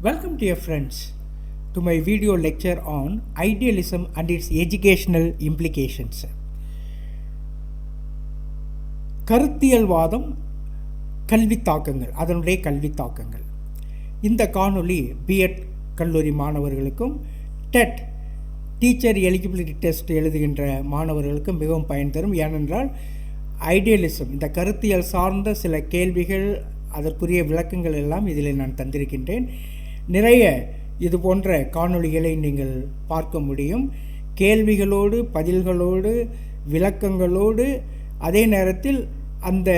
Welcome dear friends to my video lecture on idealism and its educational implications. கருத்தியல்வாதம் கல்வி தாக்கங்கள், அதனுடைய கல்வி தாக்கங்கள். இந்த காணொளி B.Ed கல்லூரி மாணவர்களுக்கும் TET டீச்சர் எலிஜிபிலிட்டி டெஸ்ட் எழுதுகின்ற மாணவர்களுக்கும் மிகவும் பயன் தரும். ஏனென்றால் ஐடியலிசம், இந்த கருத்தியல் சார்ந்த சில கேள்விகள், அதற்குரிய விளக்கங்கள் எல்லாம் இதில் நான் தந்திருக்கின்றேன். நிறைய இது போன்ற காணொளிகளை நீங்கள் பார்க்க முடியும். கேள்விகளோடு, பதில்களோடு, விளக்கங்களோடு, அதே நேரத்தில் அந்த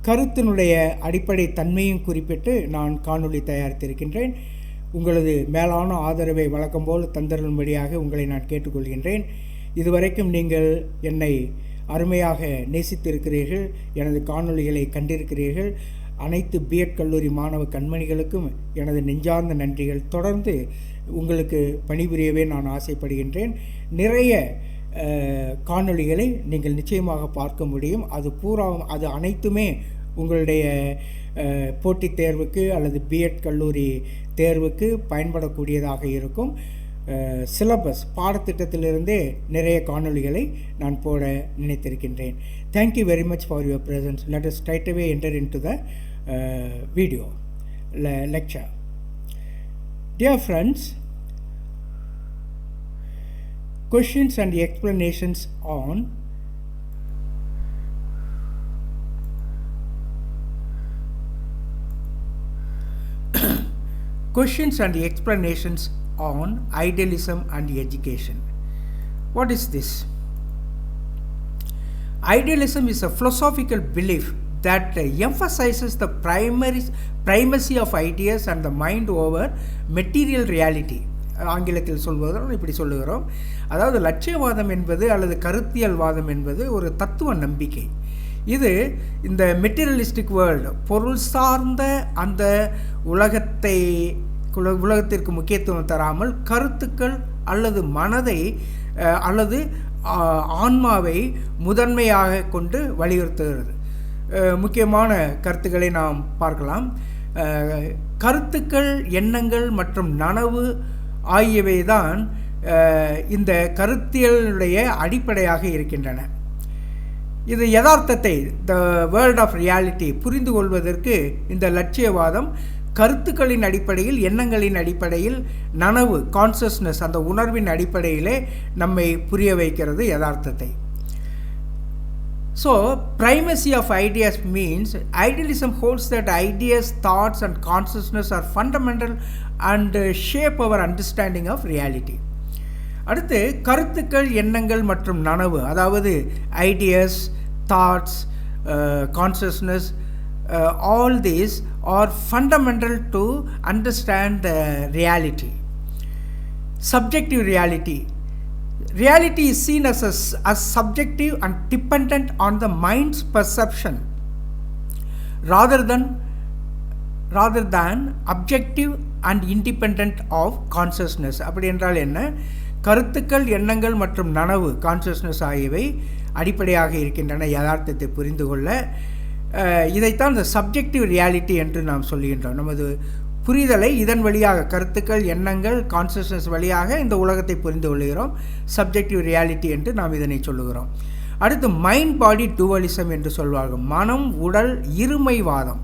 கருத்தினுடைய அடிப்படை தன்மையும் குறிப்பிட்டு நான் காணொளி தயாரித்திருக்கின்றேன். உங்களது மேலான ஆதரவை வழக்கம் போல் தந்தரும்படியாக உங்களை நான் கேட்டுக்கொள்கின்றேன். இதுவரைக்கும் நீங்கள் என்னை அருமையாக நேசித்திருக்கிறீர்கள், எனது காணொளிகளை கண்டிருக்கிறீர்கள். அனைத்து B.Ed கல்லூரி மாணவ கண்மணிகளுக்கும் எனது நெஞ்சார்ந்த நன்றிகள். தொடர்ந்து உங்களுக்கு பணிபுரியவே நான் ஆசைப்படுகின்றேன். நிறைய காணொளிகளை நீங்கள் நிச்சயமாக பார்க்க முடியும். அது அனைத்துமே உங்களுடைய போட்டித் தேர்வுக்கு அல்லது B.Ed கல்லூரி தேர்வுக்கு பயன்படக்கூடியதாக இருக்கும். சிலபஸ் பாடத்திட்டத்திலிருந்தே நிறைய காணொளிகளை நான் போட நினைத்திருக்கின்றேன். Thank you very much for your presence. Let us straight away enter into the video lecture. Dear friends, questions and explanations on questions and explanations on idealism and education. What is this? Idealism is a philosophical belief that emphasizes the primacy of ideas and the mind over material reality. ஆங்கிலத்தில் சொல்வதால் இப்படி சொல்லுகிறோம். அதாவது லட்சியவாதம் என்பது அல்லது கருத்தியல்வாதம் என்பது ஒரு தத்துவ நம்பிக்கை. இது இந்த மெட்டீரியலிஸ்டிக் வேர்ல்டு, பொருள் சார்ந்த அந்த உலகத்திற்கு முக்கியத்துவம் தராமல் கருத்துக்கள் அல்லது மனதை அல்லது ஆன்மாவை முதன்மையாக கொண்டு வலியுறுத்துகிறது. முக்கியமான கருத்துக்களை நாம் பார்க்கலாம். கருத்துக்கள், எண்ணங்கள் மற்றும் நனவு ஆகியவை தான் இந்த கருத்தியலுடைய அடிப்படையாக இருக்கின்றன. இது யதார்த்தத்தை, த வேர்ல்ட் ஆஃப் ரியாலிட்டி புரிந்து கொள்வதற்கு இந்த லட்சியவாதம் கருத்துக்களின் அடிப்படையில், எண்ணங்களின் அடிப்படையில், நனவு கான்சியஸ்னஸ் அந்த உணர்வின் அடிப்படையிலே நம்மை புரிய வைக்கிறது யதார்த்தத்தை. So, primacy of ideas means idealism holds that ideas, thoughts and consciousness are fundamental and shape our understanding of reality. அடுத்து கருத்துக்கள், எண்ணங்கள் மற்றும் நனவு, அதாவது ideas, thoughts, consciousness, all these are fundamental to understand the reality. Subjective reality. Reality is seen as subjective and dependent on the mind's perception rather than objective and independent of consciousness. அப்படி என்றால் என்ன? கருத்துக்கள், எண்ணங்கள் மற்றும் நனவு consciousness ஆகியவை அடிப்படையாக இருக்கின்றன யதார்த்தத்தை புரிந்து கொள்ள. இதைத்தான் இந்த சப்ஜெக்டிவ் ரியாலிட்டி என்று நாம் சொல்லுகின்றோம். நமது புரிதலை இதன் வழியாக, கருத்துக்கள், எண்ணங்கள், கான்சியஸ்னஸ் வழியாக இந்த உலகத்தை புரிந்து கொள்கிறோம். சப்ஜெக்டிவ் ரியாலிட்டி என்று நாம் இதனை சொல்லுகிறோம். அடுத்து மைண்ட் பாடி டுவலிசம் என்று சொல்வார்கள். மனம் உடல் இருமைவாதம்.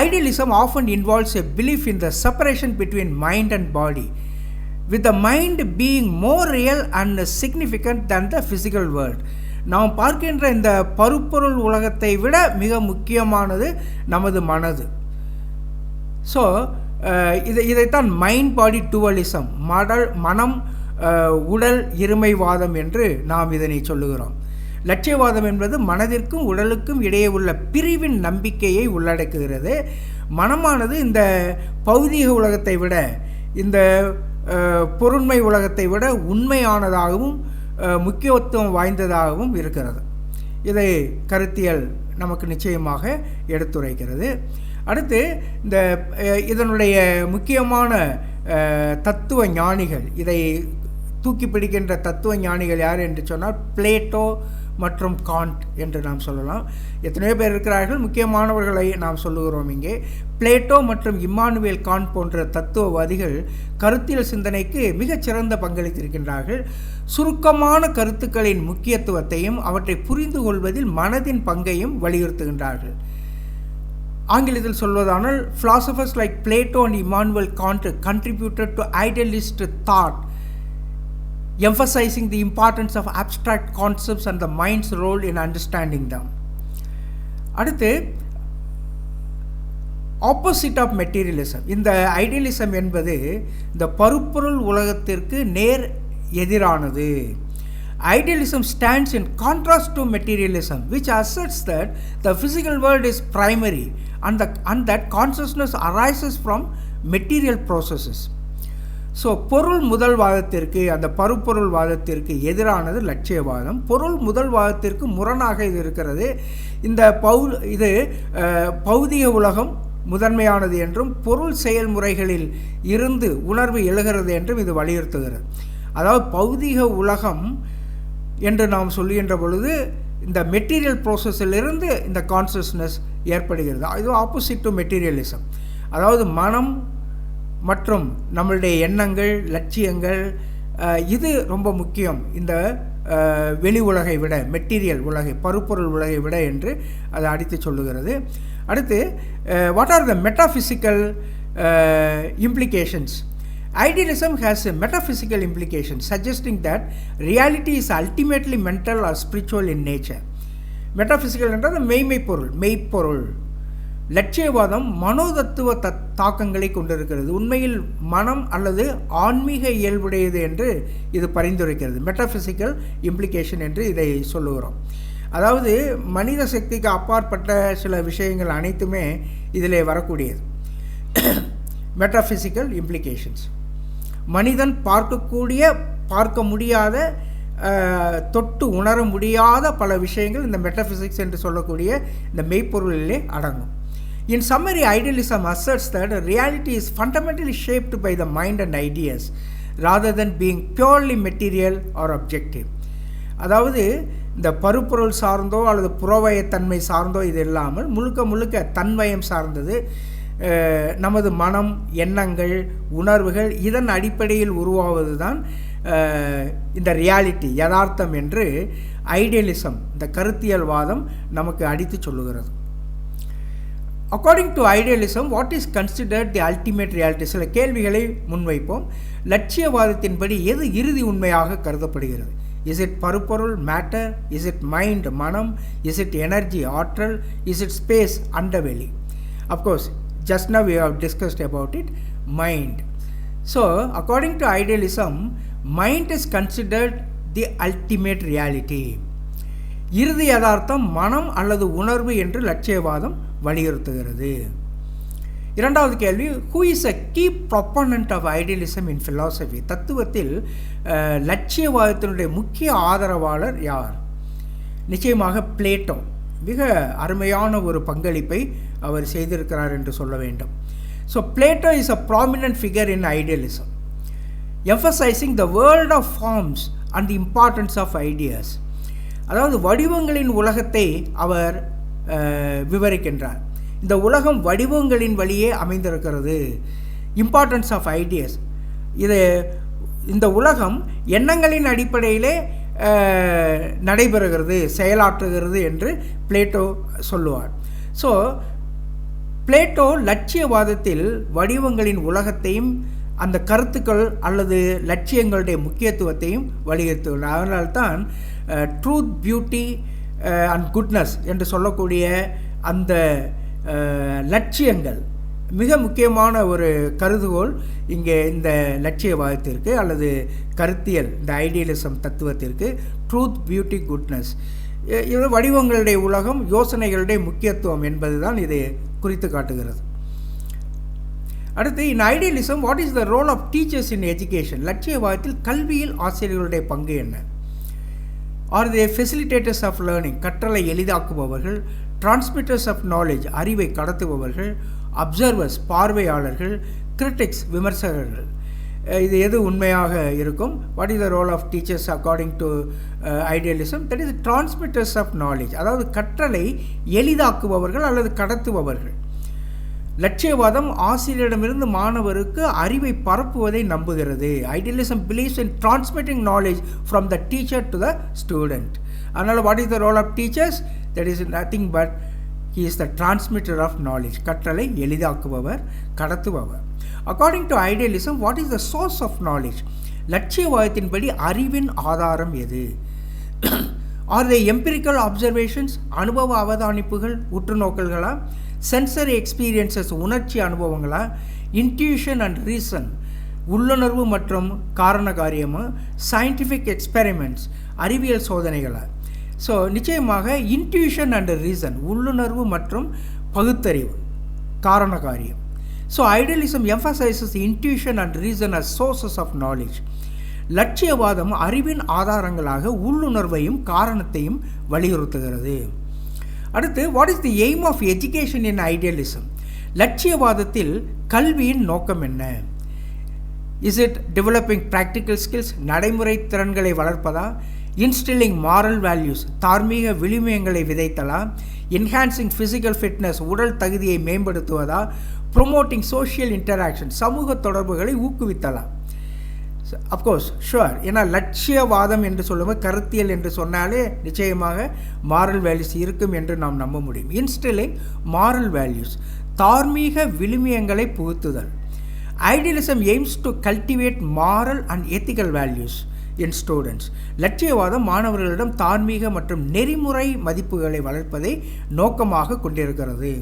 Idealism often involves a belief in the separation between mind and body, with the mind being more real and significant than the physical world. நாம் பார்க்கின்ற இந்த பருப்பொருள் உலகத்தை விட மிக முக்கியமானது நமது மனது. ஸோ இதைத்தான் மைண்ட் பாடி டுவலிசம், மனம் உடல் இருமைவாதம் என்று நாம் இதனை சொல்லுகிறோம். லட்சியவாதம் என்பது மனதிற்கும் உடலுக்கும் இடையே உள்ள பிரிவின் நம்பிக்கையை உள்ளடக்குகிறது. மனமானது இந்த பௌதீக உலகத்தை விட, இந்த பொருண்மை உலகத்தை விட உண்மையானதாகவும் முக்கியத்துவம் வாய்ந்ததாகவும் இருக்கிறது. இதை கருத்தியல் நமக்கு நிச்சயமாக எடுத்துரைக்கிறது. அடுத்து இதனுடைய முக்கியமான தத்துவ ஞானிகள், இதை தூக்கி பிடிக்கின்ற தத்துவ ஞானிகள் யார் என்று சொன்னால் பிளேட்டோ, மற்றும் காண்ட் என்று நாம் சொல்லலாம். எத்தனையோ பேர் இருக்கிறார்கள், முக்கியமானவர்களை நாம் சொல்லுகிறோம் இங்கே. பிளேட்டோ மற்றும் இம்மானுவேல் காண்ட் போன்ற தத்துவவாதிகள் கருத்தியல் சிந்தனைக்கு மிகச்சிறந்த பங்களித்திருக்கின்றார்கள். சுருக்கமான கருத்துக்களின் முக்கியத்துவத்தையும் அவற்றை புரிந்து கொள்வதில் மனதின் பங்கையும் வலியுறுத்துகின்றார்கள். ஆங்கிலத்தில் சொல்வதானால் philosophers like Plato and Immanuel Kant contributed to idealist thought, emphasizing the importance of abstract concepts and the mind's role in understanding them. அடுத்து ஆப்போசிட் ஆஃப் மெட்டீரியலிசம். இந்த ஐடியலிசம் என்பது இந்த பருப்பொருள் உலகத்திற்கு நேர் எதிரானது. Idealism stands in contrast to materialism, which asserts that the physical world is primary and that consciousness arises from material processes. So பொருள் முதல்வாதத்திற்கு, அந்த பருப்பொருள் வாதத்திற்கு எதிரானது லட்சியவாதம். பொருள் முதல்வாதத்திற்கு முரணாக இது இருக்கிறது. இந்த பௌதிக உலகம் முதன்மையானது என்றும் பொருள் செயல்முறைகளில் இருந்து உணர்வு எழுகிறது என்றும் இது வலியுறுத்துகிறது. அதாவது பௌதிக உலகம் என்று நாம் சொல்லுகின்ற பொழுது இந்த மெட்டீரியல் ப்ராசஸிலிருந்து இந்த கான்சியஸ்னஸ் ஏற்படுகிறது. இது ஆப்போசிட் டு மெட்டீரியலிசம். அதாவது மனம் மற்றும் நம்மளுடைய எண்ணங்கள், லட்சியங்கள், இது ரொம்ப முக்கியம் இந்த வெளி உலகை விட, மெட்டீரியல் உலகை, பருப்பொருள் உலகை விட என்று அதை அடித்து சொல்லுகிறது. அடுத்து what are the metaphysical implications? Idealism has a metaphysical implication, suggesting that reality is ultimately mental or spiritual in nature. Metaphysical என்றது மெய்ப்பொருள். லட்சியவாதம் மனோதத்துவ தாக்கங்களை கொண்டிருக்கிறது. உண்மையில் மனம் அல்லது ஆன்மீக இயல்புடையது என்று இது பரிந்துரைக்கிறது. மெட்டாஃபிசிக்கல் இம்ப்ளிகேஷன் என்று இதை சொல்லுகிறோம். அதாவது மனித சக்திக்கு அப்பாற்பட்ட சில விஷயங்கள் அனைத்துமே இதில் வரக்கூடியது. Metaphysical implications. மனிதன் பார்க்க முடியாத, தொட்டு உணர முடியாத பல விஷயங்கள் இந்த மெட்டாஃபிசிக்ஸ் என்று சொல்லக்கூடிய இந்த மெய்ப்பொருளிலே அடங்கும். In summary, idealism asserts that reality is fundamentally shaped by the mind and ideas rather than being purely material or objective. அதாவது இந்த பருப்பொருள் சார்ந்தோ அல்லது புறவயத்தன்மை சார்ந்தோ இது இல்லாமல் முழுக்க தன்வயம் சார்ந்தது. நமது மனம், எண்ணங்கள், உணர்வுகள் இதன் அடிப்படையில் உருவாவது தான் இந்த ரியாலிட்டி, யதார்த்தம் என்று ஐடியலிசம், இந்த கருத்தியல்வாதம் நமக்கு அடித்து சொல்லுகிறது. According to idealism, what is considered the ultimate reality? சில கேள்விகளை முன்வைப்போம். லட்சியவாதத்தின்படி எது இறுதி உண்மையாக கருதப்படுகிறது? இஸ் இட் பருப்பொருள், மேட்டர்? இஸ் இட் மைண்ட், மனம்? இஸ் இட் எனர்ஜி, ஆற்றல்? இஸ் இட் ஸ்பேஸ், அண்டவெளி? Of course just now we have discussed about it, mind. So according to idealism, mind is considered the ultimate reality. இறுதி யதார்த்தம் மனம் அல்லது உணர்வு என்று லட்சியவாதம் வலியுறுத்துகிறது. இரண்டாவது கேள்வி, who is a key proponent of idealism in philosophy? தத்துவத்தில் லட்சியவாதத்தினுடைய முக்கிய ஆதரவாளர் யார்? நிச்சயமாக பிளேட்டோ. மிக அருமையான ஒரு பங்களிப்பை அவர் செய்திருக்கிறார் என்று சொல்ல வேண்டும். So Plato is a prominent figure in idealism, emphasising the world of forms and the importance of ideas. அதாவது வடிவங்களின் உலகத்தை அவர் விவரிக்கின்றார். இந்த உலகம் வடிவங்களின் வழியே அமைந்திருக்கிறது. இம்பார்ட்டன்ஸ் ஆஃப் ஐடியாஸ், இந்த உலகம் எண்ணங்களின் அடிப்படையிலே நடைபெறுகிறது, செயலாற்றுகிறது என்று பிளேட்டோ சொல்லுவார். ஸோ பிளேட்டோ லட்சியவாதத்தில் வடிவங்களின் உலகத்தையும் அந்த கருத்துக்கள் அல்லது லட்சியங்களுடைய முக்கியத்துவத்தையும் வலியுறுத்துகிறார். அதனால்தான் ட்ரூத், பியூட்டி அண்ட் குட்னஸ் என்று சொல்லக்கூடிய அந்த லட்சியங்கள் மிக முக்கியமான ஒரு கருதுகோள் இங்கே இந்த லட்சியவாதத்திற்கு அல்லது கருத்தியல், இந்த ஐடியலிசம் தத்துவத்திற்கு. ட்ரூத், பியூட்டி, குட்னஸ், இது வடிவங்களுடைய உலகம், யோசனைகளுடைய முக்கியத்துவம் என்பது தான் இது குறித்து காட்டுகிறது. அடுத்து, in idealism what is the role of teachers in education? லட்சியவாதத்தில் கல்வியில் ஆசிரியர்களுடைய பங்கு என்ன? Are they facilitators of learning? கற்றலை எளிதாக்குபவர்கள். Transmitters of knowledge? அறிவை கடத்துபவர்கள். அப்சர்வர்ஸ்? பார்வையாளர்கள். கிரிட்டிக்ஸ்? விமர்சகர்கள். இது எது உண்மையாக இருக்கும்? What is the role of teachers according to idealism? That is transmitters of knowledge. அதாவது கற்றலை எளிதாக்குபவர்கள் அல்லது கடத்துபவர்கள். லட்சியவாதம் ஆசிரியரிடமிருந்து மாணவருக்கு அறிவை பரப்புவதை நம்புகிறது. Idealism believes in transmitting knowledge from the teacher to the student. அதனால் what is the role of teachers? That is nothing but he is the transmitter of knowledge. கற்றலை எளிதாக்குபவர், கடத்துபவர். According to idealism, what is the source of knowledge? லட்சியவாதத்தின்படி அறிவின் ஆதாரம் எது? Are they empirical observations? அனுபவ அவதானிப்புகள், உற்றுநோக்கல்களா? Sensory experiences, உணர்ச்சி அனுபவங்களா? Intuition and reason, உள்ளுணர்வு மற்றும் காரண காரியமா? Scientific experiments, அறிவியல் சோதனைகளா? ஸோ நிச்சயமாக இன்ட்யூஷன் அண்ட் ரீசன், உள்ளுணர்வு மற்றும் பகுத்தறிவு, காரண காரியம். So idealism emphasises intuition and reason as sources of knowledge. லட்சியவாதம் அறிவின் ஆதாரங்களாக உள்ளுணர்வையும் காரணத்தையும் வலியுறுத்துகிறது. அடுத்து, what is the aim of education in idealism? லட்சியவாதத்தில் கல்வியின் நோக்கம் என்ன? Is it developing practical skills, நடைமுறை திறன்களை வளர்ப்பதா? இன்ஸ்டில்லிங் மாரல் வேல்யூஸ், தார்மீக விழுமியங்களை விதைத்தலா? என்ஹான்சிங் ஃபிசிக்கல் ஃபிட்னஸ், உடல் தகுதியை மேம்படுத்துவதா? ப்ரொமோட்டிங் சோஷியல் இன்டராக்ஷன், சமூக தொடர்புகளை ஊக்குவித்தலா? Of course sure. ஏன்னா லட்சியவாதம் என்று சொல்லும்போது, கருத்தியல் என்று சொன்னாலே நிச்சயமாக மாரல் வேல்யூஸ் இருக்கும் என்று நாம் நம்ப முடியும். இன்ஸ்டில்லிங் மாரல் வேல்யூஸ், தார்மீக விழுமியங்களை புகுத்துதல். Idealism aims to cultivate moral and ethical values in students. லட்சியவாதம் மாணவர்களிடம் தார்மீக மற்றும் நெறிமுறை மதிப்புகளை வளர்ப்பதை நோக்கமாக கொண்டிருக்கிறது.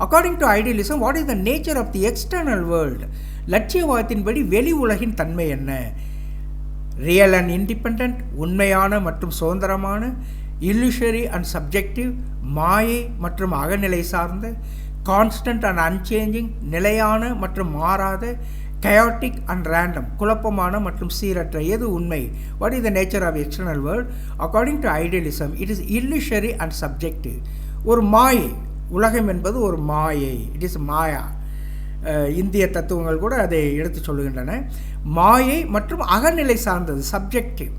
According to idealism, what is the nature of the external world? லட்சியவாதத்தின்படி வெளி உலகின் தன்மை என்ன? ரியல் அண்ட் இண்டிபெண்ட், உண்மையான மற்றும் சுதந்திரமான. இல்லுஷரி அண்ட் சப்ஜெக்டிவ், மாயை மற்றும் அகநிலை சார்ந்த. கான்ஸ்டன்ட் அண்ட் அன்சேஞ்சிங், நிலையான மற்றும் மாறாத. chaotic and random, குழப்பமான மற்றும் சீரற்ற. எது உண்மை? What is the nature of external world? According to idealism, it is illusory and subjective. ஒரு மாயை, உலகம் என்பது ஒரு மாயை. இட் இஸ் மாயா. இந்திய தத்துவங்கள் கூட அதை எடுத்து சொல்லுகின்றன. மாயை மற்றும் அகநிலை சார்ந்தது, சப்ஜெக்டிவ்.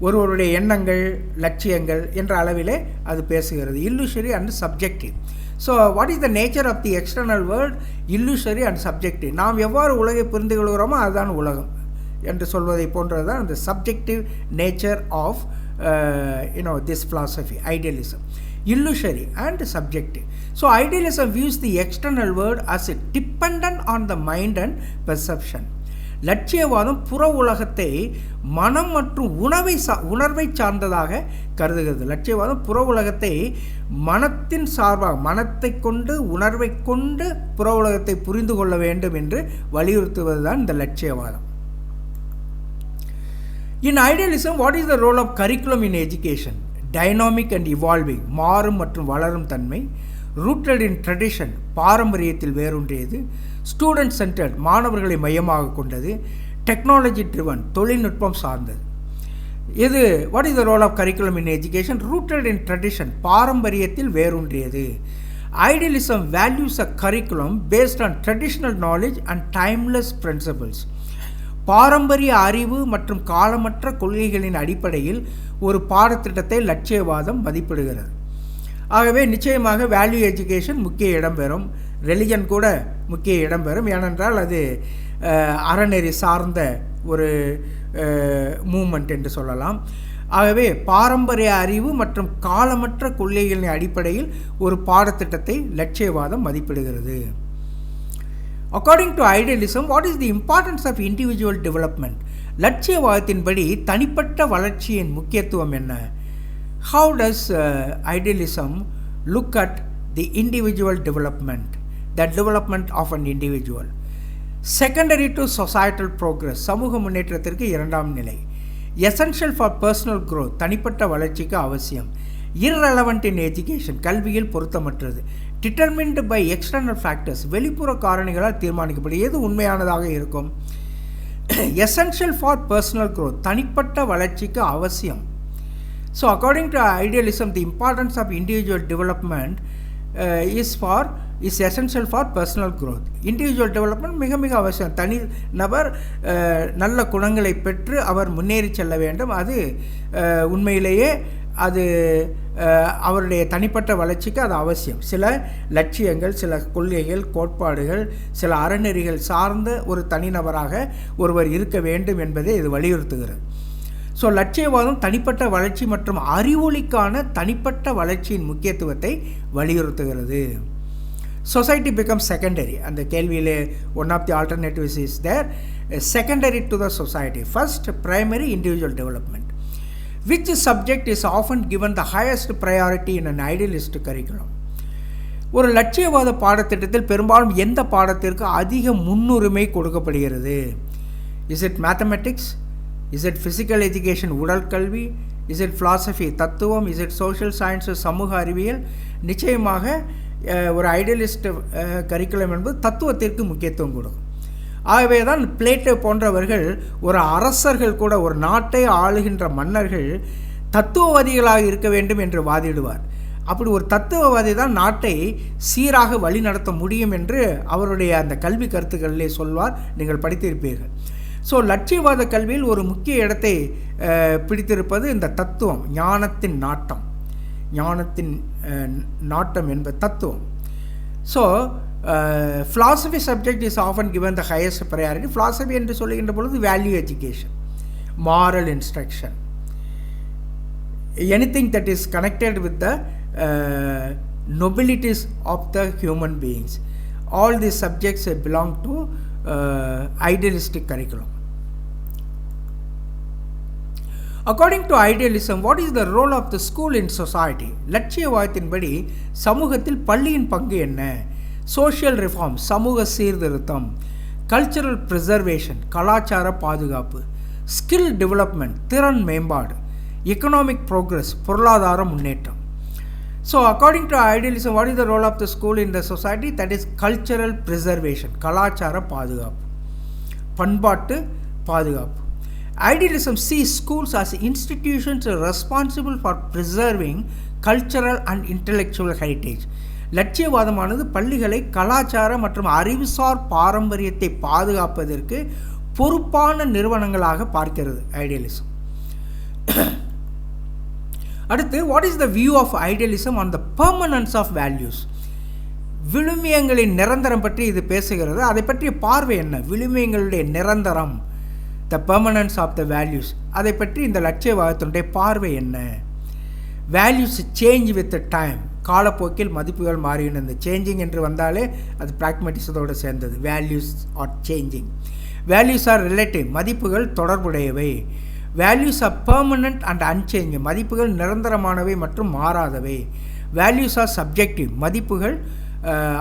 ஒருவருடைய எண்ணங்கள், லட்சியங்கள் என்ற அளவிலே அது பேசுகிறது. illusory and subjective. So what is the nature of the external world? Illusory and subjective. நாம் எவ்வாறு உலகை புரிந்து கொள்கிறோமோ அதுதான் உலகம் என்று சொல்வதை போன்றது தான் அந்த subjective nature of this philosophy, idealism. illusory and subjective. So idealism views the external world as a dependent on the mind and perception. லட்சியவாதம் புற உலகத்தை மனம் மற்றும் உணர்வை சார்ந்ததாக கருதுகிறது. லட்சியவாதம் புற உலகத்தை மனத்தின் சார்பாக, மனத்தை கொண்டு உணர்வை கொண்டு புற உலகத்தை புரிந்து கொள்ள வேண்டும் என்று வலியுறுத்துவதுதான் இந்த லட்சியவாதம். In idealism, what is the role of curriculum in education? Dynamic and evolving, மாறும் மற்றும் வளரும் தன்மை. Rooted in tradition, பாரம்பரியத்தில் வேரூன்றியது. ஸ்டூடெண்ட் சென்டர்ட், மாணவர்களை மையமாக கொண்டது. டெக்னாலஜி ட்ரிவன், தொழில்நுட்பம் சார்ந்தது. இது what is the role of curriculum in education? Rooted in tradition, பாரம்பரியத்தில் வேரூன்றியது. Idealism values a curriculum based on traditional knowledge and timeless principles. பாரம்பரிய அறிவு மற்றும் காலமற்ற கொள்கைகளின் அடிப்படையில் ஒரு பாடத்திட்டத்தை லட்சியவாதம் மதிப்பிடுகிறது. ஆகவே நிச்சயமாக வேல்யூ எஜுகேஷன் முக்கிய இடம்பெறும். ரெலிஜன் கூட முக்கிய இடம்பெறும். ஏனென்றால் அது அறநெறி சார்ந்த ஒரு மூமெண்ட் என்று சொல்லலாம். ஆகவே பாரம்பரிய அறிவு மற்றும் காலமற்ற கொள்கைகளின் அடிப்படையில் ஒரு பாடத்திட்டத்தை லட்சியவாதம் மதிப்பிடுகிறது. According to idealism, what is the importance of individual development? லட்சியவாதத்தின்படி தனிப்பட்ட வளர்ச்சியின் முக்கியத்துவம் என்ன? How does idealism look at the individual development, the development of an individual? Secondary to societal progress, சமூக முன்னேற்றத்திற்கு இரண்டாம் நிலை. Essential for personal growth, தனிப்பட்ட வளர்ச்சிக்கு அவசியம். Irrelevant in education, கல்வியில் பொருத்தமற்றது. Determined by external factors, வெளிப்புற காரணிகளால் தீர்மானிக்கப்படும். எது உண்மையானதாக இருக்கும்? Essential for personal growth, தனிப்பட்ட வளர்ச்சிக்கு அவசியம். So according to idealism, the importance of individual development is essential for personal growth. Individual development மிக மிக அவசியம். தனி நபர் நல்ல குணங்களை பெற்று அவர் முன்னேறி செல்ல வேண்டும். அது உண்மையிலேயே அது அவருடைய தனிப்பட்ட வளர்ச்சிக்கு அது அவசியம். சில லட்சியங்கள், சில கொள்கைகள், கோட்பாடுகள், சில அறநெறிகள் சார்ந்த ஒரு தனிநபராக ஒருவர் இருக்க வேண்டும் என்பதை இது வலியுறுத்துகிறது. ஸோ லட்சியவாதம் தனிப்பட்ட வளர்ச்சி மற்றும் அறிவொளிக்கான தனிப்பட்ட வளர்ச்சியின் முக்கியத்துவத்தை வலியுறுத்துகிறது. Society become secondary. அந்த கேள்வியிலே one of the alternatives is there, secondary to the society. First primary individual development. Which subject is often given the highest priority in an idealist curriculum? ஒரு லட்சியவாத பாடத்திட்டத்தில் பெரும்பாலும் எந்த பாடத்திற்கு அதிக முன்னுரிமை கொடுக்கப்படுகிறது? Is it mathematics? Is it physical education உடல் கல்வி? இஸ் இட் ஃபிலாசபி தத்துவம்? இஸ் இட் சோஷியல் சயின்ஸு சமூக அறிவியல்? நிச்சயமாக ஒரு ஐடியலிஸ்ட் கரிக்குலம் என்பது தத்துவத்திற்கு முக்கியத்துவம் கொடுக்கும். ஆகவே தான் பிளேட்டோ போன்றவர்கள், ஒரு அரசர்கள் கூட, ஒரு நாட்டை ஆளுகின்ற மன்னர்கள் தத்துவவாதிகளாக இருக்க வேண்டும் என்று வாதிடுவார். அப்படி ஒரு தத்துவவாதி தான் நாட்டை சீராக வழி நடத்த முடியும் என்று அவருடைய அந்த கல்வி கருத்துக்களிலே சொல்வார். நீங்கள் படித்திருப்பீர்கள். ஸோ லட்சியவாத கல்வியில் ஒரு முக்கிய இடத்தை பிடித்திருப்பது இந்த தத்துவம், ஞானத்தின் நாட்டம். ஞானத்தின் நாட்டம் என்பது தத்துவம். So philosophy subject is often given the highest priority. philosophy என்று சொல்லுகின்ற பொழுது value education, moral instruction, anything that is connected with the nobilities of the human beings. All these subjects belong to idealistic curriculum. According to idealism, what is the role of the school in society? லட்சியவாதத்தின்படி சமூகத்தில் பள்ளியின் பங்கு என்ன? Social reform, சமூக சீர்திருத்தம், cultural preservation, கலாச்சார பாதுகாப்பு, skill development, திறன் மேம்பாடு, எக்கனாமிக் ப்ரோக்ரஸ், பொருளாதார முன்னேற்றம். So according to idealism, what is the role of the school in the society? That is cultural preservation, கலாச்சார பாதுகாப்பு, பண்பாட்டு பாதுகாப்பு. Idealism sees schools as institutions responsible for preserving cultural and intellectual heritage. லட்சியவாதமானது பள்ளிகளை கலாச்சார மற்றும் அறிவுசார் பாரம்பரியத்தை பாதுகாப்பதற்கு பொறுப்பான நிறுவனங்களாக பார்க்கிறது ஐடியலிசம். அடுத்து, what is the view of idealism on the permanence of values? விழுமியங்களின் நிரந்தரம் பற்றி இது பேசுகிறது. அதை பற்றிய பார்வை என்ன? விழுமியங்களுடைய நிரந்தரம், த பெர்மனன்ஸ் ஆஃப் த வேல்யூஸ், அதை பற்றி இந்த லட்சியவாதத்தினுடைய பார்வை என்ன? வேல்யூஸ் சேஞ்ச் வித் டைம், காலப்போக்கில் மதிப்புகள் மாறின. இந்த சேஞ்சிங் என்று வந்தாலே அது பிராக்மெட்டிசத்தோடு சேர்ந்தது. Values are changing. Values are relative, மதிப்புகள் தொடர்புடையவை. Values are permanent and unchanging, மதிப்புகள் நிரந்தரமானவை மற்றும் மாறாதவை. வேல்யூஸ் ஆர் சப்ஜெக்டிவ், மதிப்புகள்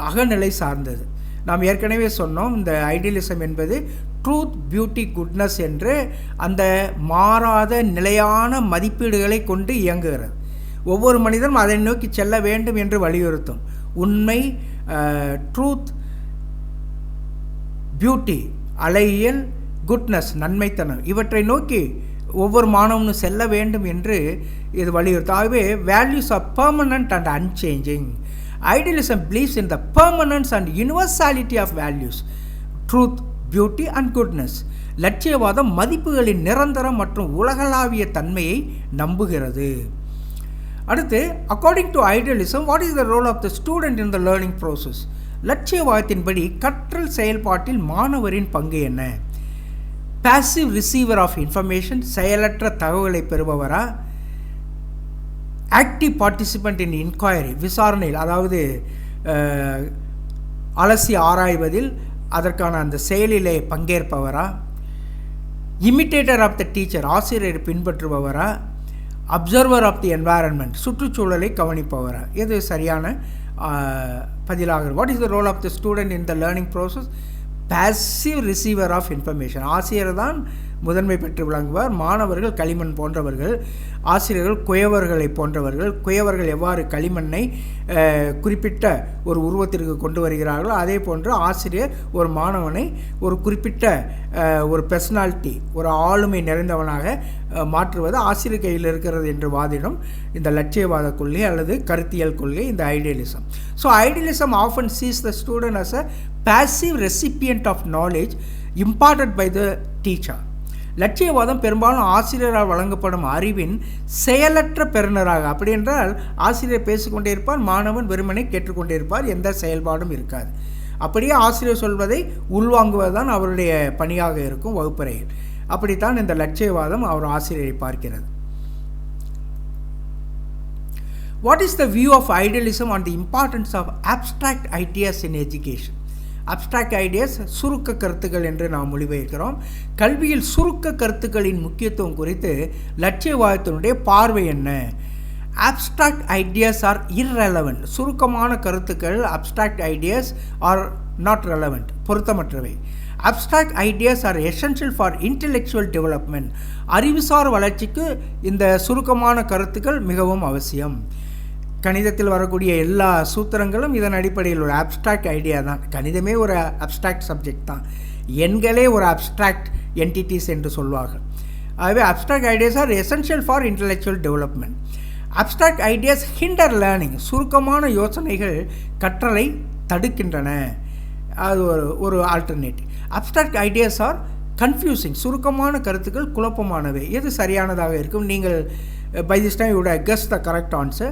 அகநிலை சார்ந்தது. நாம் ஏற்கனவே சொன்னோம், இந்த ஐடியலிசம் என்பது ட்ரூத், பியூட்டி, குட்னஸ் என்று அந்த மாறாத நிலையான மதிப்பீடுகளை கொண்டு இயங்குகிறது. ஒவ்வொரு மனிதனும் அதை நோக்கி செல்ல வேண்டும் என்று வலியுறுத்தும். உண்மை, ட்ரூத், பியூட்டி, அழகியல், குட்னஸ், நன்மைத்தனம், இவற்றை நோக்கி ஒவ்வொரு மாணவனும் செல்ல வேண்டும் என்று இது வலியுறுத்தும். ஆகவே values are permanent and unchanging. Idealism believes in the permanence and universality of values, truth, beauty and goodness. லட்சியவாதம் மதிப்புகளின் நிரந்தரம் மற்றும் உலகளாவிய தன்மையை நம்புகிறது. அடுத்து, according to idealism, what is the role of the student in the learning process? லட்சியவாதத்தின்படி கற்றல் செயல்பாட்டில் மாணவரின் பங்கு என்ன? passive receiver of information, செயலற்ற தகவலை பெறுபவரா? ஆக்டிவ் பார்ட்டிசிபெண்ட் இன் இன்கொயரி, விசாரணையில், அதாவது அலசி ஆராய்வதில் அதற்கான அந்த செயலிலே பங்கேற்பவரா? இமிட்டேட்டர் ஆஃப் த டீச்சர், ஆசிரியரை பின்பற்றுபவரா? அப்சர்வர் ஆஃப் தி என்வாயரன்மெண்ட், சுற்றுச்சூழலை கவனிப்பவரா? இது சரியான பதிலாக. What is the role of the student in the learning process? passive receiver of information. ஆசிரியர் தான் முதன்மை பெற்று விளங்குவார். மாணவர்கள் களிமண் போன்றவர்கள், ஆசிரியர்கள் குயவர்களை போன்றவர்கள். குயவர்கள் எவ்வாறு களிமண்ணை குறிப்பிட்ட ஒரு உருவத்திற்கு கொண்டு வருகிறார்களோ அதே போன்று ஆசிரியர் ஒரு மாணவனை ஒரு குறிப்பிட்ட ஒரு பர்சனாலிட்டி, ஒரு ஆளுமை நிறைந்தவனாக மாற்றுவது ஆசிரியர் கையில் இருக்கிறது என்று வாதிடும் இந்த லட்சியவாத கொள்கை அல்லது கருத்தியல் கொள்கை, இந்த idealism. So idealism often sees the student as a passive recipient of knowledge imparted by the teacher. லட்சியவாதம் பெரும்பாலும் ஆசிரியரால் வழங்கப்படும் அறிவின் செயலற்ற பெறுநராக, அப்படி என்றால் ஆசிரியர் பேசிக்கொண்டே இருப்பார், மாணவன் வெறுமனை கேட்டுக்கொண்டே இருப்பார், எந்த செயல்பாடும் இருக்காது. அப்படியே ஆசிரியர் சொல்வதை உள்வாங்குவதுதான் அவருடைய பணியாக இருக்கும் வகுப்பறையில். அப்படித்தான் இந்த லட்சியவாதம் அவர் ஆசிரியரை பார்க்கிறது. What is the view of idealism on the importance of abstract ideas in education? Abstract ideas, சுருக்க கருத்துக்கள் என்று நாம் மொழிபெயர்க்கிறோம். கல்வியில் சுருக்க கருத்துக்களின் முக்கியத்துவம் குறித்து லட்சியவாதத்தினுடைய பார்வை என்ன? Abstract ideas are irrelevant. சுருக்கமான கருத்துக்கள், abstract ideas are not relevant, பொருத்தமற்றவை. Abstract ideas are essential for intellectual development. அறிவுசார் வளர்ச்சிக்கு இந்த சுருக்கமான கருத்துக்கள் மிகவும் அவசியம். கணிதத்தில் வரக்கூடிய எல்லா சூத்திரங்களும் இதன் அடிப்படையில் ஒரு அப்ஸ்ட்ராக்ட் ஐடியா தான். கணிதமே ஒரு அப்ஸ்ட்ராக்ட் சப்ஜெக்ட் தான். எண்களே ஒரு அப்ஸ்ட்ராக்ட் என்டிட்டிஸ் என்று சொல்வார்கள். ஆகவே abstract ideas are essential for intellectual development. Abstract ideas hinder learning. சுருக்கமான யோசனைகள் கற்றலை தடுக்கின்றன. அது ஒரு alternative. Abstract ideas are confusing. சுருக்கமான கருத்துக்கள் குழப்பமானவை. எது சரியானதாக இருக்கும்? நீங்கள் by this time you would have guessed the correct answer.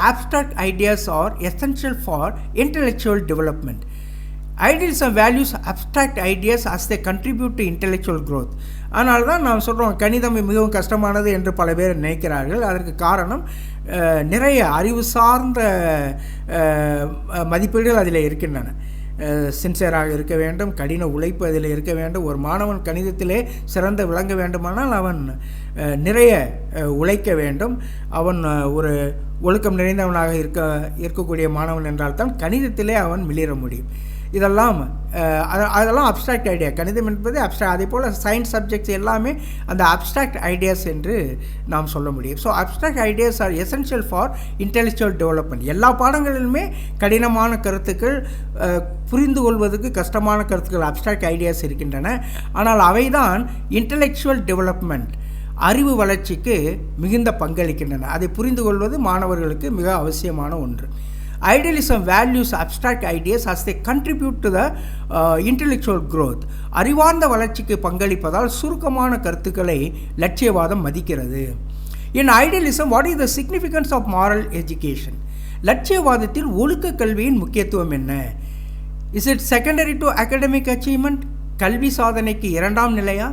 Abstract ideas are essential for intellectual development. Idealism values abstract ideas as they contribute to intellectual growth. அதனால தான் நாம் சொல்கிறோம் கணிதம் மிகவும் கஷ்டமானது என்று பல பேர் நினைக்கிறார்கள். அதற்கு காரணம் நிறைய அறிவு சார்ந்த மதிப்பீடுகள் அதில் இருக்கின்றன. சின்சியராக இருக்க வேண்டும், கடின உழைப்பு அதில் இருக்க வேண்டும். ஒரு மாணவன் கணிதத்திலே சிறந்த விளங்க வேண்டுமானால் அவன் நிறைய உழைக்க வேண்டும். அவன் ஒரு ஒழுக்கம் நிறைந்தவனாக இருக்கக்கூடிய மாணவன் என்றால் தான் கணிதத்திலே அவன் மிளிர முடியும். அதெல்லாம் அப்ஸ்ட்ராக்ட் ஐடியா. கணிதம் என்பது அப்ஸ்ட்ராக்ட். அதே போல் சயின்ஸ் சப்ஜெக்ட்ஸ் எல்லாமே அந்த அப்ஸ்ட்ராக்ட் ஐடியாஸ் என்று நாம் சொல்ல முடியும். So abstract ideas are essential for intellectual development. எல்லா பாடங்களிலுமே கடினமான கருத்துக்கள், புரிந்து கொள்வதற்கு கஷ்டமான கருத்துக்கள், அப்ஸ்ட்ராக்ட் ஐடியாஸ் இருக்கின்றன. ஆனால் அவைதான் இன்டெலெக்சுவல் டெவலப்மெண்ட், அறிவு வளர்ச்சிக்கு மிகுந்த பங்களிக்கின்றன. அதை புரிந்து கொள்வது மாணவர்களுக்கு மிக அவசியமான ஒன்று. Idealism values abstract ideas as they contribute to the intellectual growth. அறிவார்ந்த வளர்ச்சிக்கு பங்களிப்பதால் சுருக்கமான கருத்துக்களை லட்சியவாதம் மதிக்கிறது. In idealism, what is the significance of moral education? லட்சியவாதத்தில் ஒழுக்க கல்வியின் முக்கியத்துவம் என்ன? Is it secondary to academic achievement? கல்வி சாதனைக்கு இரண்டாம் நிலையா?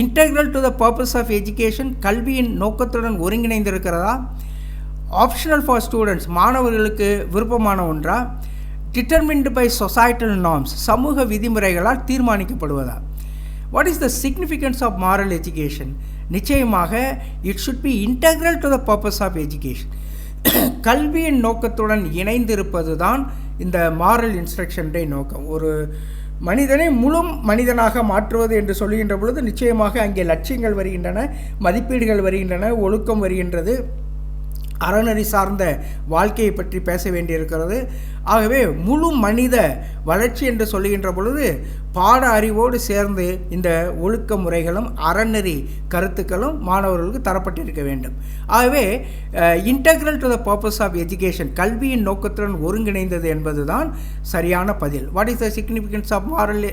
Integral to the purpose of education? கல்வியின் நோக்கத்துடன் ஒருங்கிணைந்திருக்கிறதா? ஆப்ஷனல் ஃபார் ஸ்டூடெண்ட்ஸ், மாணவர்களுக்கு விருப்பமான ஒன்றா? டிட்டர்மின்டு பை சொசைட்டல் நார்ம்ஸ், சமூக விதிமுறைகளால் தீர்மானிக்கப்படுவதா? What is the significance of moral education? நிச்சயமாக it should be integral to the purpose of education. கல்வியின் நோக்கத்துடன் இணைந்திருப்பது தான் இந்த மாரல் இன்ஸ்ட்ரக்ஷனுடைய நோக்கம். ஒரு மனிதனை முழு மனிதனாக மாற்றுவது என்று சொல்கின்ற பொழுது நிச்சயமாக அங்கே லட்சியங்கள் வருகின்றன, மதிப்பீடுகள் வருகின்றன, ஒழுக்கம் வருகின்றது, அறநெறி சார்ந்த வாழ்க்கையை பற்றி பேச வேண்டியிருக்கிறது. ஆகவே முழு மனித வளர்ச்சி என்று சொல்லுகின்ற பொழுது பாட அறிவோடு சேர்ந்து இந்த ஒழுக்க முறைகளும் அறநெறி கருத்துக்களும் மாணவர்களுக்கு தரப்பட்டிருக்க வேண்டும். ஆகவே integral to the purpose of education, கல்வியின் நோக்கத்துடன் ஒருங்கிணைந்தது என்பது தான் சரியான பதில். What is the significance of moral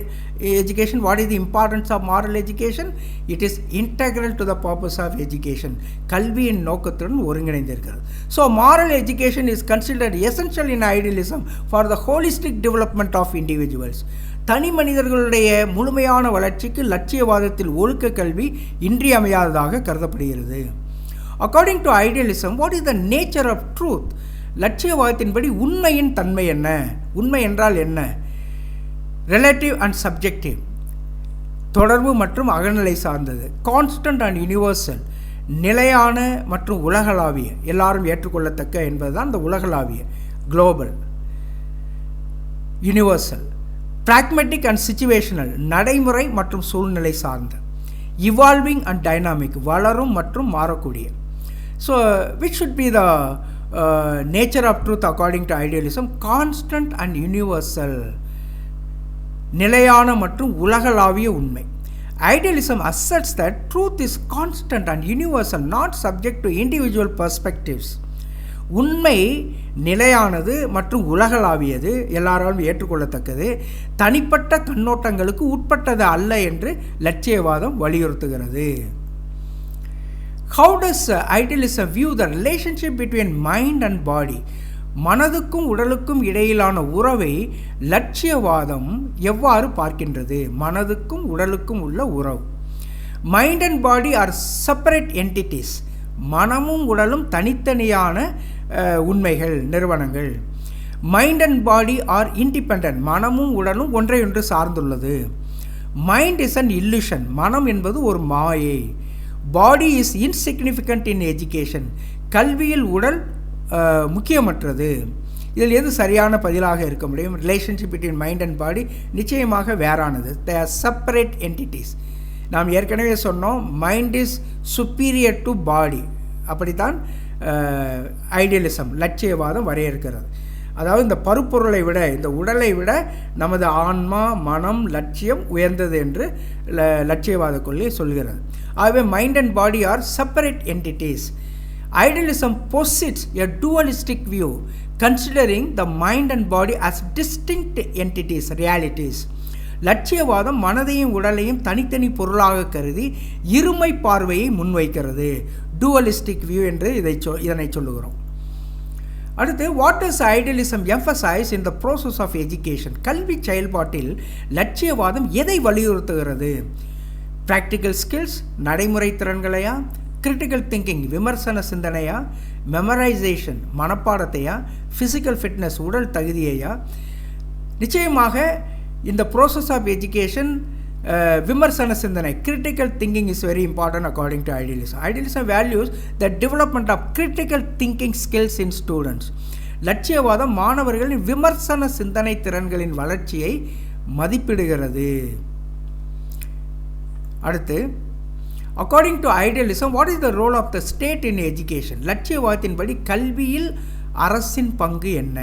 education? What is the importance of moral education? It is integral to the purpose of education. கல்வியின் நோக்கத்துடன் ஒருங்கிணைந்திருக்கிறது. So moral education is considered essential in idealism for the holistic development of individuals. தனி மனிதர்களுடைய முழுமையான வளர்ச்சிக்கு லட்சியவாதத்தில் ஒழுக்க கல்வி இன்றியமையாததாக கருதப்படுகிறது. According to idealism, what is the nature of truth? லட்சியவாதத்தின்படி உண்மையின் தன்மை என்ன? உண்மை என்றால் என்ன? ரிலேட்டிவ் அண்ட் சப்ஜெக்டிவ், தொடர்பு மற்றும் அகநிலை சார்ந்தது. கான்ஸ்டன்ட் அண்ட் யூனிவர்சல், நிலையான மற்றும் உலகளாவிய, எல்லாரும் ஏற்றுக்கொள்ளத்தக்க என்பதுதான் இந்த உலகளாவிய, global. Universal, pragmatic and situational, நடைமுறை மற்றும் சூழ்நிலை சார்ந்த, evolving and dynamic, வளரும் மற்றும் மாறக்கூடிய. So which should be the nature of truth according to idealism? Constant and universal, நிலையான மற்றும் உலகளாவிய உண்மை. Idealism asserts that truth is constant and universal, not subject to individual perspectives. உண்மை நிலையானது மற்றும் உலகளாவியது, எல்லாராலும் ஏற்றுக்கொள்ளத்தக்கது, தனிப்பட்ட கண்ணோட்டங்களுக்கு உட்பட்டது அல்ல என்று லட்சியவாதம் வலியுறுத்துகிறது. How does idealism view the relationship between mind and body? மனதுக்கும் உடலுக்கும் இடையிலான உறவை லட்சியவாதம் எவ்வாறு பார்க்கின்றது? மனதுக்கும் உடலுக்கும் உள்ள உறவு. Mind and body are separate entities. மனமும் உடலும் தனித்தனியான உண்மைகள், நிறுவனங்கள். Mind and body are independent. மனமும் உடலும் ஒன்றையொன்று சார்ந்துள்ளது. Mind is an illusion. மனம் என்பது ஒரு மாயை. Body is insignificant in education. கல்வியில் உடல் முக்கியமற்றது. இதில் எது சரியான பதிலாக இருக்க முடியும்? Relationship between mind and body நிச்சயமாக வேறானது. They are separate entities. நாம் ஏற்கனவே சொன்னோம், mind is superior to body. அப்படித்தான் ஐடியலிசம், லட்சியவாதம் வரையறுக்கிறது. அதாவது இந்த பருப்பொருளை விட, இந்த உடலை விட நமது ஆன்மா, மனம், லட்சியம் உயர்ந்தது என்று லட்சியவாத கொள்கை சொல்கிறது. ஆகவே mind and body are separate entities. Idealism posits a dualistic view, considering the mind and body as distinct entities, realities. லட்சியவாதம் மனதையும் உடலையும் தனித்தனி பொருளாக கருதி இருமை பார்வையை முன்வைக்கிறது. dualistic view என்று இதனை சொல்லுகிறோம். அடுத்து, what does idealism emphasize in the process of education? கல்வி செயல்பாட்டில் லட்சியவாதம் எதை வலியுறுத்துகிறது? practical skills, நடைமுறை திறன்களையா? கிரிட்டிக்கல் திங்கிங், விமர்சன சிந்தனையா? மெமரைசேஷன், மனப்பாடத்தையா? ஃபிசிக்கல் ஃபிட்னஸ், உடல் தகுதியையா? நிச்சயமாக இந்த ப்ரோசஸ் ஆஃப் எஜுகேஷன் விமர்சன சிந்தனை, critical thinking is very important according to idealism. Idealism values the development of critical thinking skills in students. லட்சியவாதம் மாணவர்களின் விமர்சன சிந்தனை திறன்களின் வளர்ச்சியை மதிப்பிடுகிறது. அடுத்து, according to idealism, what is the role of the state in education? லட்சியவாதத்தின்படி கல்வியில் அரசின் பங்கு என்ன?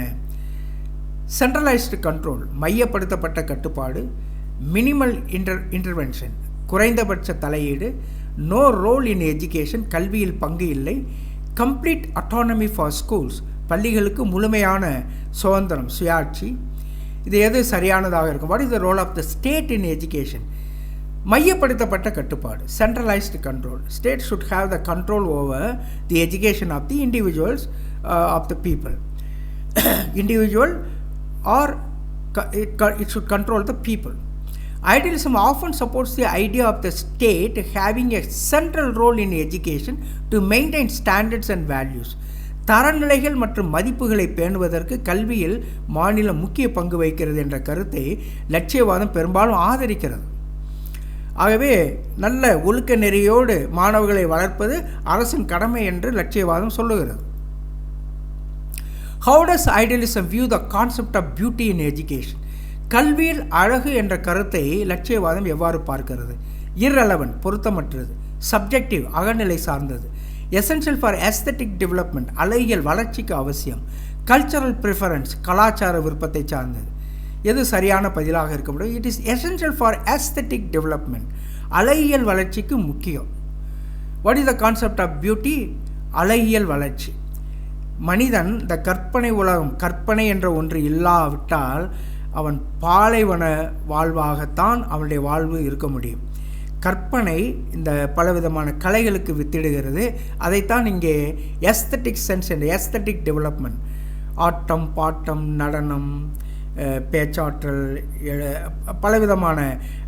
சென்ட்ரலைஸ்டு கண்ட்ரோல், மையப்படுத்தப்பட்ட கட்டுப்பாடு. மினிமல் இன்டர்வென்ஷன், குறைந்தபட்ச தலையீடு. நோ ரோல் இன் எஜுகேஷன், கல்வியில் பங்கு இல்லை. கம்ப்ளீட் அட்டானமி ஃபார் ஸ்கூல்ஸ், பள்ளிகளுக்கு முழுமையான சுதந்திரம், சுயாட்சி. இது எது சரியானதாக இருக்கும்? What is the role of the state in education? மையப்படுத்தப்பட்ட கட்டுப்பாடு, centralised control. State should have the control over the education of the individuals of the people. Individual are it should control the people. Idealism often supports the idea of the state having a central role in education to maintain standards and values. தரநிலைகள் மற்றும் மதிப்புகளை பேணுவதற்கு கல்வியில் மாநிலம் முக்கிய பங்கு வகிக்கிறது என்ற கருத்தை லட்சியவாதம் பெரும்பாலும் ஆதரிக்கிறது. ஆகவே நல்ல ஒழுக்க நெறியோடு மாணவர்களை வளர்ப்பது அரசின் கடமை என்று லட்சியவாதம் சொல்லுகிறது. How does idealism view the concept of beauty in education? கல்வியில் அழகு என்ற கருத்தை லட்சியவாதம் எவ்வாறு பார்க்கிறது? irrelevant, பொருத்தமற்றது. subjective, அகநிலை சார்ந்தது. essential for aesthetic development, அழகியல் வளர்ச்சிக்கு அவசியம். cultural preference, கலாச்சார விருப்பத்தை சார்ந்தது. எது சரியான பதிலாக இருக்க முடியும்? It is essential for aesthetic development, அழகியல் வளர்ச்சிக்கு முக்கியம். What is the concept of beauty? அழகியல் வளர்ச்சி. மனிதன் இந்த கற்பனை உலகம், கற்பனை என்ற ஒன்று இல்லாவிட்டால் அவன் பாலைவன வாழ்வாகத்தான் அவனுடைய வாழ்வு இருக்க முடியும். கற்பனை இந்த பலவிதமான கலைகளுக்கு வித்திடுகிறது. அதைத்தான் இங்கே எஸ்தட்டிக் சென்ஸ் என்ற எஸ்தட்டிக் டெவலப்மெண்ட், ஆட்டம், பாட்டம், நடனம், பேச்சாற்றல், பலவிதமான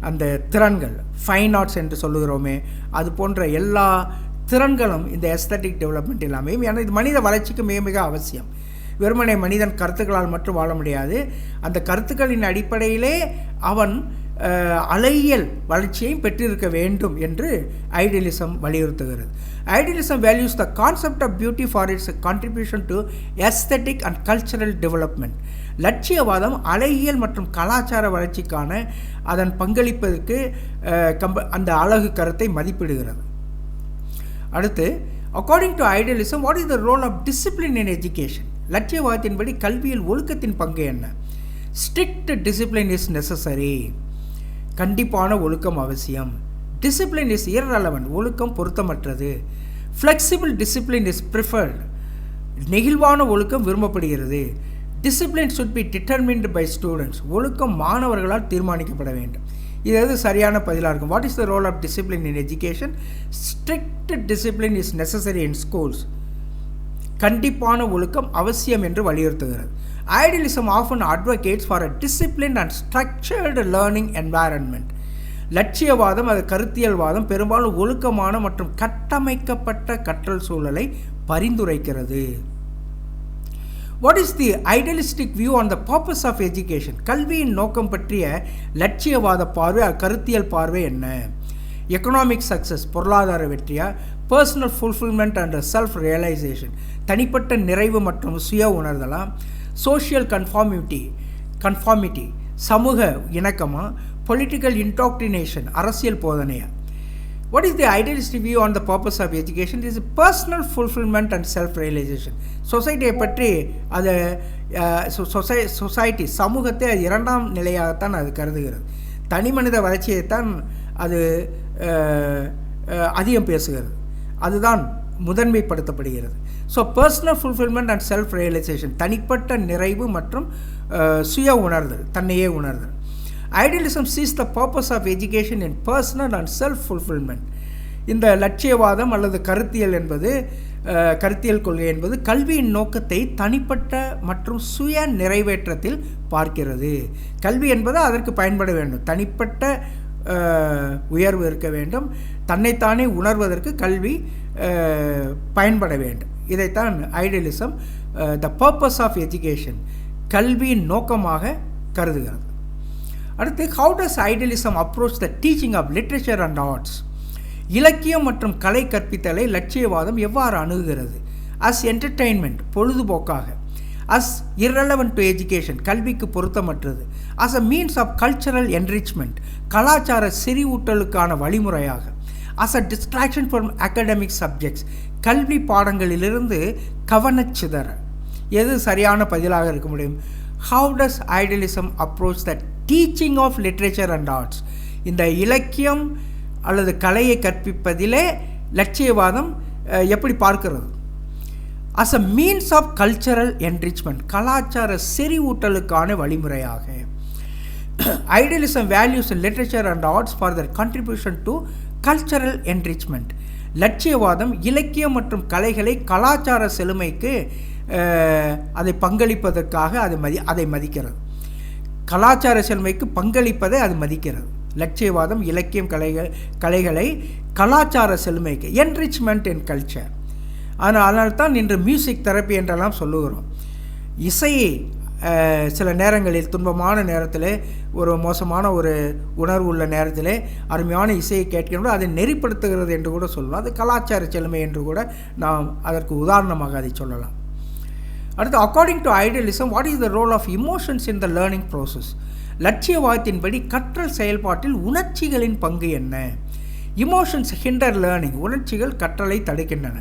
அந்த திறன்கள், ஃபைன் ஆர்ட்ஸ் என்று சொல்லுகிறோமே, அது போன்ற எல்லா திறன்களும் இந்த எஸ்தட்டிக் டெவலப்மெண்ட் எல்லாமே. ஏன்னா இது மனித வளர்ச்சிக்கு மிக மிக அவசியம். வெறுமனே மனிதன் கருத்துக்களால் மட்டும் வாழ முடியாது. அந்த கருத்துக்களின் அடிப்படையிலே அவன் அழகியல் வளர்ச்சியையும் பெற்றிருக்க வேண்டும் என்று ஐடியலிசம் வலியுறுத்துகிறது. Idealism values the concept of beauty for its contribution to aesthetic and cultural development. லட்சியவாதம் அழகியல் மற்றும் கலாச்சார வளர்ச்சிக்கான அதன் பங்களிப்பதற்கு அந்த அழகு கருத்தை மதிப்பிடுகிறது. அடுத்து, according to idealism, what is the role of discipline in education? லட்சியவாதத்தின்படி கல்வியில் ஒழுக்கத்தின் பங்கு என்ன? Strict discipline is necessary. கண்டிப்பான ஒழுக்கம் அவசியம். Discipline is irrelevant. ஒழுக்கம் பொருத்தமற்றது. Flexible discipline is preferred. நெகிழ்வான ஒழுக்கம் விரும்பப்படுகிறது. Discipline should be determined by students. ஒழுக்கம் மாணவர்களால் தீர்மானிக்கப்பட வேண்டும். இது எது சரியான பதிலாக இருக்கும்? What is the role of discipline in education? Strict discipline is necessary in schools. கண்டிப்பான ஒழுக்கம் அவசியம் என்று வலியுறுத்துகிறது. Idealism often advocates for a discipline and structured learning environment. லட்சியவாதம், அது கருத்தியல்வாதம் பெரும்பாலும் ஒழுக்கமான மற்றும் கட்டமைக்கப்பட்ட கற்றல் சூழலை பரிந்துரைக்கிறது. What is the idealistic view on the purpose of education? கல்வியின் நோக்கம் பற்றிய லட்சியவாத பார்வை, கருத்தியல் பார்வை என்ன? எக்கனாமிக் சக்ஸஸ், பொருளாதார வெற்றியா? Personal fulfilment and self realisation, தனிப்பட்ட நிறைவு மற்றும் சுய உணர்தலா? சோஷியல் கன்ஃபார்மிட்டி, சமூக இணக்கமா? பொலிட்டிக்கல் இன்டாக்டினேஷன், அரசியல் போதனையா? What is the idealistic view on the purpose of education? It is personal fulfillment and self-realization. சொசைட்டியை பற்றி அது சொசைட்டி சமூகத்தை இரண்டாம் நிலையாகத்தான் அது கருதுகிறது. தனி மனித வளர்ச்சியைத்தான் அது அதிகம் பேசுகிறது. அதுதான் முதன்மைப்படுத்தப்படுகிறது. So personal fulfilment and self realisation, தனிப்பட்ட நிறைவு மற்றும் சுய உணர்தல், தன்னையே உணர்தல். Idealism sees the purpose of education in personal and self-fulfillment. இந்த லட்சியவாதம் அல்லது கருத்தியல் கொள்கை என்பது கல்வியின் நோக்கத்தை தனிப்பட்ட மற்றும் சுய நிறைவேற்றத்தில் பார்க்கிறது. கல்வி என்பது அதற்கு பயன்பட வேண்டும். தனிப்பட்ட உயர்வு இருக்க வேண்டும். தன்னைத்தானே உணர்வதற்கு கல்வி பயன்பட வேண்டும். இதைத்தான் idealism the purpose of education, கல்வியின் நோக்கமாக கருதுகிறது. அடுத்து, how does idealism approach the teaching of literature and arts? இலக்கியம் மற்றும் கலை கற்பித்தலை லட்சியவாதம் எவ்வாறு அணுகுகிறது? அஸ் என்டர்டெயின்மெண்ட், பொழுதுபோக்காக. அஸ் இர்ரெலவென்ட் டு எஜுகேஷன், கல்விக்கு பொருத்தமற்றது. As a means of cultural enrichment, கலாச்சார செறிவூட்டலுக்கான வழிமுறையாக. As a distraction from academic subjects, கல்வி பாடங்களிலிருந்து கவனச்சிதற. எது சரியான பதிலாக இருக்க முடியும்? How does idealism approach the teaching of literature and arts? இந்த இலக்கியம் அல்லது கலையை கற்பிப்பதிலே லட்சியவாதம் எப்படி பார்க்கிறது? As a means of cultural enrichment, கலாச்சார செறிவூட்டலுக்கான வழிமுறையாக. Idealism values literature and arts for their contribution to cultural enrichment. லட்சியவாதம் இலக்கியம் மற்றும் கலைகளை கலாச்சார செழுமைக்கு அதை பங்களிப்பதற்காக அதை மதிக்கிறது. கலாச்சார செழுமைக்கு பங்களிப்பதை அது மதிக்கிறது. லட்சியவாதம் இலக்கியம் கலைகளை கலாச்சார செழுமைக்கு, என்ரிச்மெண்ட் இன் கல்ச்சர். அதனால்தான் இன்று மியூசிக் தெரப்பி என்றெல்லாம் சொல்லுகிறோம். இசையை சில நேரங்களில் துன்பமான நேரத்தில், ஒரு மோசமான ஒரு உணர்வு உள்ள நேரத்தில் அருமையான இசையை கேட்கின்றோம், அதை நெறிப்படுத்துகிறது என்று கூட சொல்லலாம். அது கலாச்சார செழுமை என்று கூட நாம் அதற்கு உதாரணமாக அதை சொல்லலாம். அடுத்து, according to idealism, what is the role of emotions in the learning process? லட்சியவாதத்தின்படி கற்றல் செயல்பாட்டில் உணர்ச்சிகளின் பங்கு என்ன? இமோஷன்ஸ் ஹிண்டர் லேர்னிங், உணர்ச்சிகள் கற்றலை தடுக்கின்றன.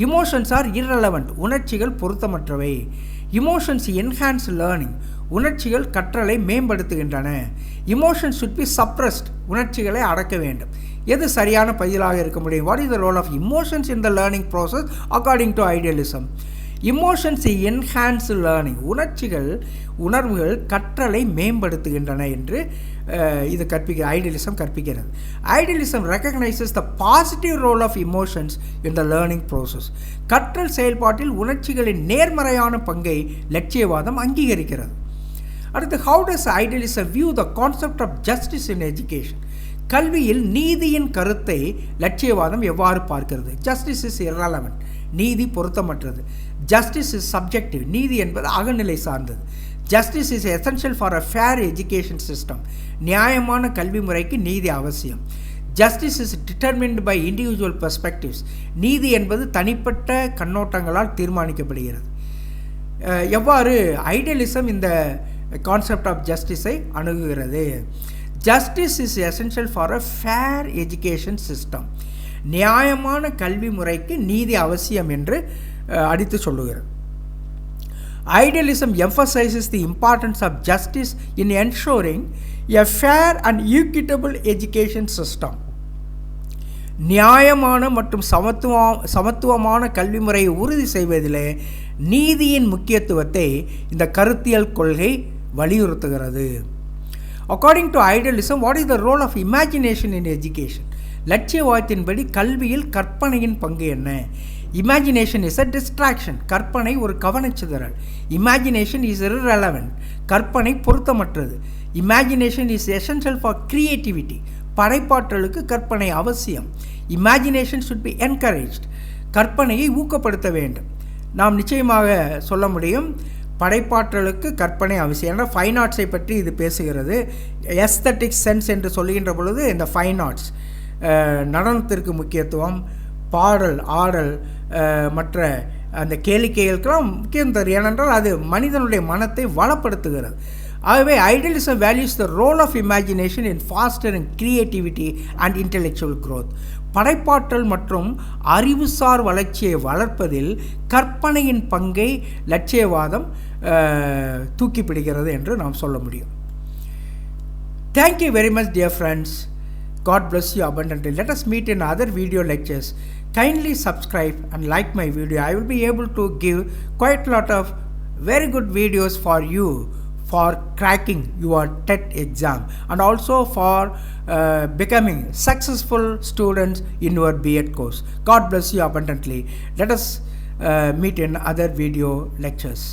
இமோஷன்ஸ் ஆர் இர்ரெலவென்ட், உணர்ச்சிகள் பொருத்தமற்றவை. இமோஷன்ஸ் என்ஹான்ஸ் லேர்னிங், உணர்ச்சிகள் கற்றலை மேம்படுத்துகின்றன. இமோஷன்ஸ் should be suppressed, உணர்ச்சிகளை அடக்க வேண்டும். எது சரியான பதிலாக இருக்க முடியும்? What is the role of emotions in the learning process according to idealism? Emotions enhance learning, உணர்வுகள் கற்றலை மேம்படுத்துகின்றன என்று இது ஐடியலிசம் கற்பிக்கிறது. Idealism recognises the positive role of emotions in the learning process. கற்றல் செயல்பாட்டில் உணர்ச்சிகளின் நேர்மறையான பங்கை லட்சியவாதம் அங்கீகரிக்கிறது. அடுத்து, how does idealism view the concept of justice in education? கல்வியில் நீதியின் கருத்தை லட்சியவாதம் எவ்வாறு பார்க்கிறது? ஜஸ்டிஸ் இஸ் இர்ரெலவென்ட், நீதி பொருத்தமற்றது. ஜஸ்டிஸ் இஸ் சப்ஜெக்டிவ், நீதி என்பது அகநிலை சார்ந்தது. Justice is essential for a fair education system, நியாயமான கல்வி முறைக்கு நீதி அவசியம். Justice is determined by individual perspectives, நீதி என்பது தனிப்பட்ட கண்ணோட்டங்களால் தீர்மானிக்கப்படுகிறது. எவ்வாறு ஐடியலிசம் இந்த கான்செப்ட் ஆஃப் ஜஸ்டிஸை அணுகுகிறது? Justice is essential for a fair education system. நியாயமான கல்வி முறைக்கு நீதி அவசியம் என்று அடித்து சொல்லுகிறது. Idealism emphasizes the importance of justice in ensuring a fair and equitable education system. நியாயமான மற்றும் சமத்துவமான கல்வி முறையை உறுதி செய்வதிலே நீதியின் முக்கியத்துவத்தை இந்த கருத்தியல் கொள்கை வலியுறுத்துகிறது. According to idealism, what is the role of imagination in education? லட்சியவாதத்தின்படி கல்வியில் கற்பனையின் பங்கு என்ன? Imagination is a distraction. கற்பனை ஒரு கவனச்சிதறல். Imagination is irrelevant. கற்பனை பொருத்தமற்றது. Imagination is essential for creativity. படைப்பாற்றலுக்கு கற்பனை அவசியம். Imagination should be encouraged. கற்பனையை ஊக்கப்படுத்த வேண்டும். நாம் நிச்சயமாக சொல்ல முடியும், படைப்பாற்றலுக்கு கற்பனை அவசியம். ஏன்னா ஃபைன் ஆர்ட்ஸை பற்றி இது பேசுகிறது. எஸ்தட்டிக் சென்ஸ் என்று சொல்லுகின்ற பொழுது இந்த ஃபைன் ஆர்ட்ஸ் நடனத்திற்கு முக்கியத்துவம், பாடல், ஆடல், மற்ற அந்த கேளிக்கைகளுக்கெல்லாம் முக்கியம் தரும். ஏனென்றால் அது மனிதனுடைய மனத்தை வளப்படுத்துகிறது. ஆகவே idealism values the role of imagination in fostering creativity and intellectual growth. படைப்பாற்றல் மற்றும் அறிவுசார் வளர்ச்சியை வளர்ப்பதில் கற்பனையின் பங்கை லட்சியவாதம் தூக்கி பிடிக்கிறது என்று நாம் சொல்ல முடியும். Thank you very much, dear friends. God bless you abundantly. Let us meet in other video lectures. Kindly subscribe and like my video. I will be able to give quite a lot of very good videos for you for cracking your TET exam and also for becoming successful students in your B.Ed course. God bless you abundantly. Let us meet in other video lectures.